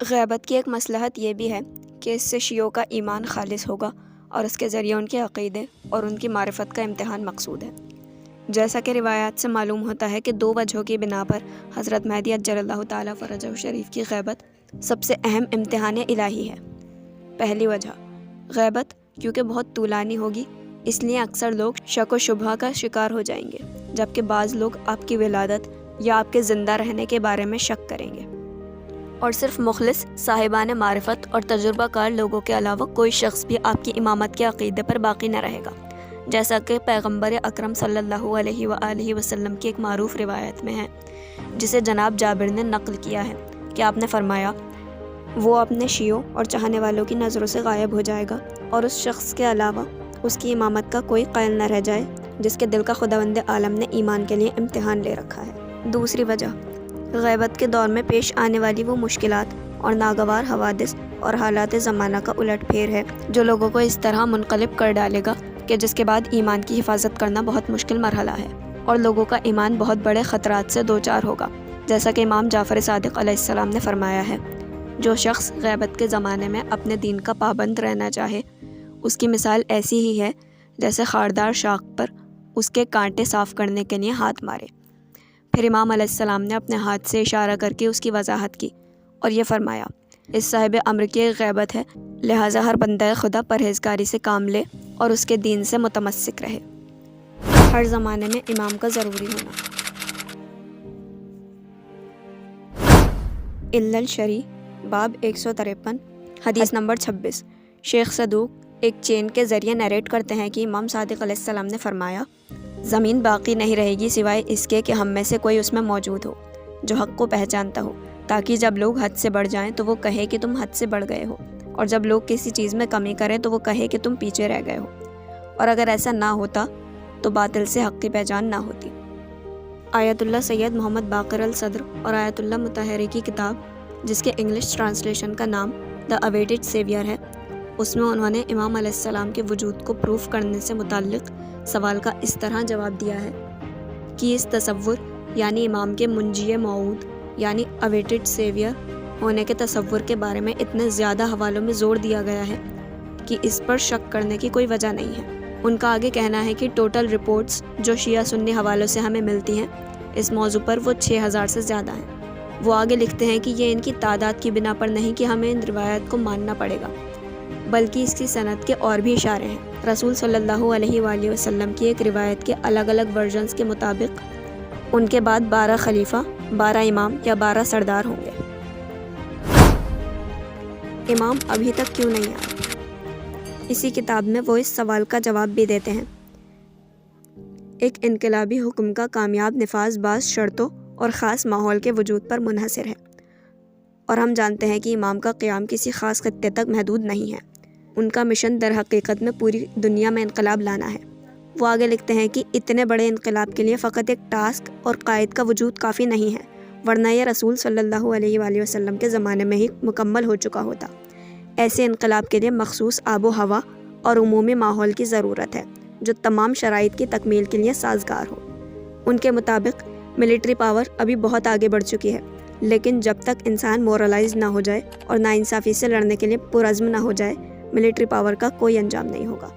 غیبت کی ایک مصلحت یہ بھی ہے کہ اس سے شیعوں کا ایمان خالص ہوگا اور اس کے ذریعے ان کے عقیدے اور ان کی معرفت کا امتحان مقصود ہے۔ جیسا کہ روایات سے معلوم ہوتا ہے کہ 2 وجہوں کی بنا پر حضرت مہدی عجل اللہ تعالیٰ فرجہ شریف کی غیبت سب سے اہم امتحان الہی ہے۔ پہلی وجہ، غیبت کیونکہ بہت طولانی ہوگی، اس لیے اکثر لوگ شک و شبہ کا شکار ہو جائیں گے، جبکہ بعض لوگ آپ کی ولادت یا آپ کے زندہ رہنے کے بارے میں شک کریں گے، اور صرف مخلص صاحبان معرفت اور تجربہ کار لوگوں کے علاوہ کوئی شخص بھی آپ کی امامت کے عقیدے پر باقی نہ رہے گا، جیسا کہ پیغمبر اکرم صلی اللہ علیہ وآلہ وسلم کی ایک معروف روایت میں ہے، جسے جناب جابر نے نقل کیا ہے کہ آپ نے فرمایا، وہ اپنے شیعوں اور چاہنے والوں کی نظروں سے غائب ہو جائے گا، اور اس شخص کے علاوہ اس کی امامت کا کوئی قائل نہ رہ جائے جس کے دل کا خداوند عالم نے ایمان کے لیے امتحان لے رکھا ہے۔ دوسری وجہ، غیبت کے دور میں پیش آنے والی وہ مشکلات اور ناگوار حوادث اور حالات زمانہ کا الٹ پھیر ہے جو لوگوں کو اس طرح منقلب کر ڈالے گا کہ جس کے بعد ایمان کی حفاظت کرنا بہت مشکل مرحلہ ہے، اور لوگوں کا ایمان بہت بڑے خطرات سے دوچار ہوگا، جیسا کہ امام جعفر صادق علیہ السلام نے فرمایا ہے، جو شخص غیبت کے زمانے میں اپنے دین کا پابند رہنا چاہے، اس کی مثال ایسی ہی ہے جیسے خاردار شاخ پر اس کے کانٹے صاف کرنے کے لیے ہاتھ مارے۔ پھر امام علیہ السلام نے اپنے ہاتھ سے اشارہ کر کے اس کی وضاحت کی اور یہ فرمایا، اس صاحب امر کی ایک غیبت ہے، لہٰذا ہر بندہ خدا پرہیزگاری سے کام لے اور اس کے دین سے متمسک رہے۔ ہر زمانے میں امام کا ضروری ہونا۔ علل الشریع باب 153 حدیث نمبر 26۔ شیخ صدوق ایک چین کے ذریعے نیریٹ کرتے ہیں کہ امام صادق علیہ السلام نے فرمایا، زمین باقی نہیں رہے گی سوائے اس کے کہ ہم میں سے کوئی اس میں موجود ہو جو حق کو پہچانتا ہو، تاکہ جب لوگ حد سے بڑھ جائیں تو وہ کہے کہ تم حد سے بڑھ گئے ہو، اور جب لوگ کسی چیز میں کمی کریں تو وہ کہے کہ تم پیچھے رہ گئے ہو، اور اگر ایسا نہ ہوتا تو باطل سے حق کی پہچان نہ ہوتی۔ آیت اللہ سید محمد باقر الصدر اور آیت اللہ مطہری کی کتاب، جس کے انگلش ٹرانسلیشن کا نام دا اویٹڈ سیویئر ہے، اس میں انہوں نے امام علیہ السلام کے وجود کو پروف کرنے سے متعلق سوال کا اس طرح جواب دیا ہے کہ اس تصور یعنی امام کے منجی موعود یعنی اویٹڈ سیویئر ہونے کے تصور کے بارے میں اتنے زیادہ حوالوں میں زور دیا گیا ہے کہ اس پر شک کرنے کی کوئی وجہ نہیں ہے۔ ان کا آگے کہنا ہے کہ ٹوٹل رپورٹس جو شیعہ سنی حوالوں سے ہمیں ملتی ہیں اس موضوع پر وہ 6000 سے زیادہ ہیں۔ وہ آگے لکھتے ہیں کہ یہ ان کی تعداد کی بنا پر نہیں کہ ہمیں ان روایات کو ماننا پڑے گا، بلکہ اس کی سند کے اور بھی اشارے ہیں۔ رسول صلی اللہ علیہ وآلہ وسلم کی ایک روایت کے الگ الگ ورژنز کے مطابق ان کے بعد 12 خلیفہ، 12 امام یا 12 سردار ہوں گے۔ امام ابھی تک کیوں نہیں آئے؟ اسی کتاب میں وہ اس سوال کا جواب بھی دیتے ہیں۔ ایک انقلابی حکم کا کامیاب نفاذ بعض شرطوں اور خاص ماحول کے وجود پر منحصر ہے، اور ہم جانتے ہیں کہ امام کا قیام کسی خاص خطے تک محدود نہیں ہے۔ ان کا مشن در حقیقت میں پوری دنیا میں انقلاب لانا ہے۔ وہ آگے لکھتے ہیں کہ اتنے بڑے انقلاب کے لیے فقط ایک ٹاسک اور قائد کا وجود کافی نہیں ہے، ورنہ یہ رسول صلی اللہ علیہ وآلہ وسلم کے زمانے میں ہی مکمل ہو چکا ہوتا۔ ایسے انقلاب کے لیے مخصوص آب و ہوا اور عمومی ماحول کی ضرورت ہے جو تمام شرائط کی تکمیل کے لیے سازگار ہو۔ ان کے مطابق ملٹری پاور ابھی بہت آگے بڑھ چکی ہے، لیکن جب تک انسان مورلائز نہ ہو جائے اور ناانصافی سے لڑنے کے لیے پرعزم نہ ہو جائے، ملٹری پاور کا کوئی انجام نہیں ہوگا۔